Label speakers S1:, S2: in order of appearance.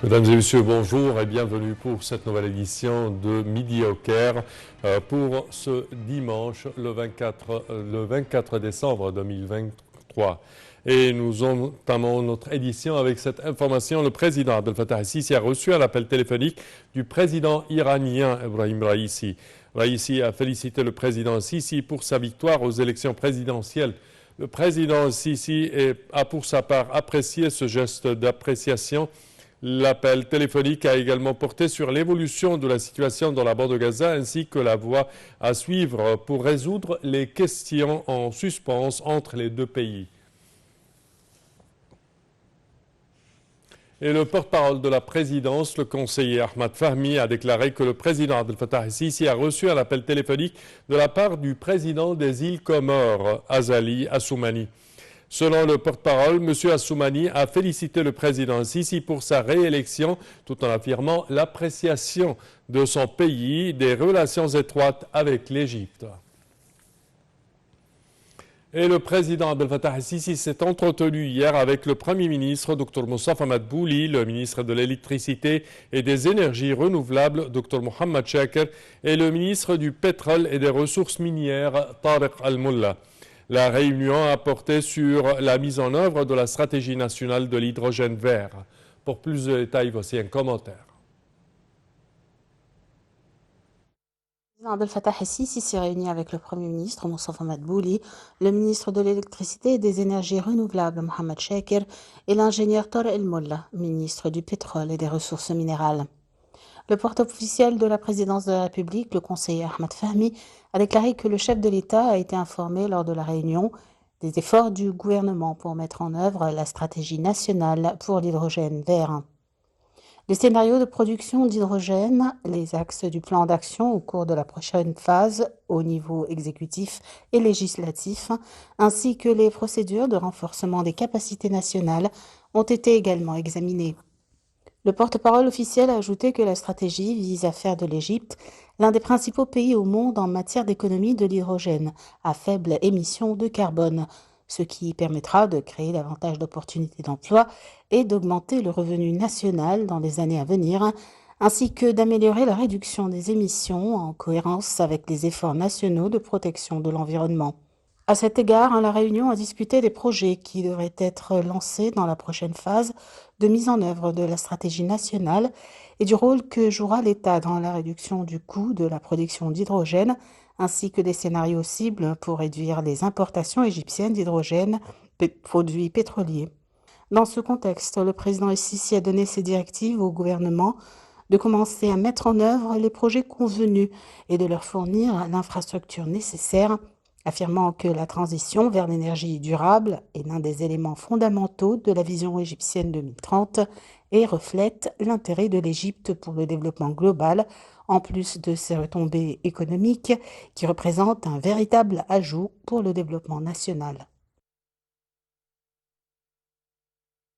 S1: Mesdames et messieurs, bonjour et bienvenue pour cette nouvelle édition de Midi au Caire pour ce dimanche le 24 décembre 2023. Et nous entamons notre édition avec cette information. Le président Abdel Fattah el-Sisi a reçu un appel téléphonique du président iranien Ebrahim Raïssi. Raïssi a félicité le président Sisi pour sa victoire aux élections présidentielles. Le président Sisi a pour sa part apprécié ce geste d'appréciation. L'appel téléphonique a également porté sur l'évolution de la situation dans la bande de Gaza ainsi que la voie à suivre pour résoudre les questions en suspens entre les deux pays. Et le porte-parole de la présidence, le conseiller Ahmad Fahmi, a déclaré que le président Abdel Fattah el-Sisi a reçu un appel téléphonique de la part du président des îles Comores, Azali Assoumani. Selon le porte-parole, M. Assoumani a félicité le président Sisi pour sa réélection tout en affirmant l'appréciation de son pays des relations étroites avec l'Égypte. Et le président Abdel Fattah el-Sisi s'est entretenu hier avec le Premier ministre Dr Moustapha Madbouli, le ministre de l'Électricité et des Énergies renouvelables Dr Mohamed Chakr et le ministre du Pétrole et des Ressources minières Tariq Al-Mullah. La réunion a porté sur la mise en œuvre de la stratégie nationale de l'hydrogène vert. Pour plus de détails, voici un commentaire.
S2: Le président Abdel Fattah el-Sisi s'est réuni avec le Premier ministre Moustapha Madbouli, le ministre de l'Électricité et des Énergies renouvelables Mohamed Chakr et l'ingénieur Tariq Al-Mullah, ministre du Pétrole et des Ressources minérales. Le porte-officiel de la présidence de la République, le conseiller Ahmad Fahmi, a déclaré que le chef de l'État a été informé lors de la réunion des efforts du gouvernement pour mettre en œuvre la stratégie nationale pour l'hydrogène vert. Les scénarios de production d'hydrogène, les axes du plan d'action au cours de la prochaine phase au niveau exécutif et législatif, ainsi que les procédures de renforcement des capacités nationales ont été également examinés. Le porte-parole officiel a ajouté que la stratégie vise à faire de l'Égypte l'un des principaux pays au monde en matière d'économie de l'hydrogène à faible émission de carbone, ce qui permettra de créer davantage d'opportunités d'emploi et d'augmenter le revenu national dans les années à venir, ainsi que d'améliorer la réduction des émissions en cohérence avec les efforts nationaux de protection de l'environnement. À cet égard, la réunion a discuté des projets qui devraient être lancés dans la prochaine phase de mise en œuvre de la stratégie nationale et du rôle que jouera l'État dans la réduction du coût de la production d'hydrogène, ainsi que des scénarios cibles pour réduire les importations égyptiennes d'hydrogène, produits pétroliers. Dans ce contexte, le président el-Sisi a donné ses directives au gouvernement de commencer à mettre en œuvre les projets convenus et de leur fournir l'infrastructure nécessaire, affirmant que la transition vers l'énergie durable est l'un des éléments fondamentaux de la vision égyptienne 2030 et reflète l'intérêt de l'Égypte pour le développement global, en plus de ses retombées économiques qui représentent un véritable ajout pour le développement national.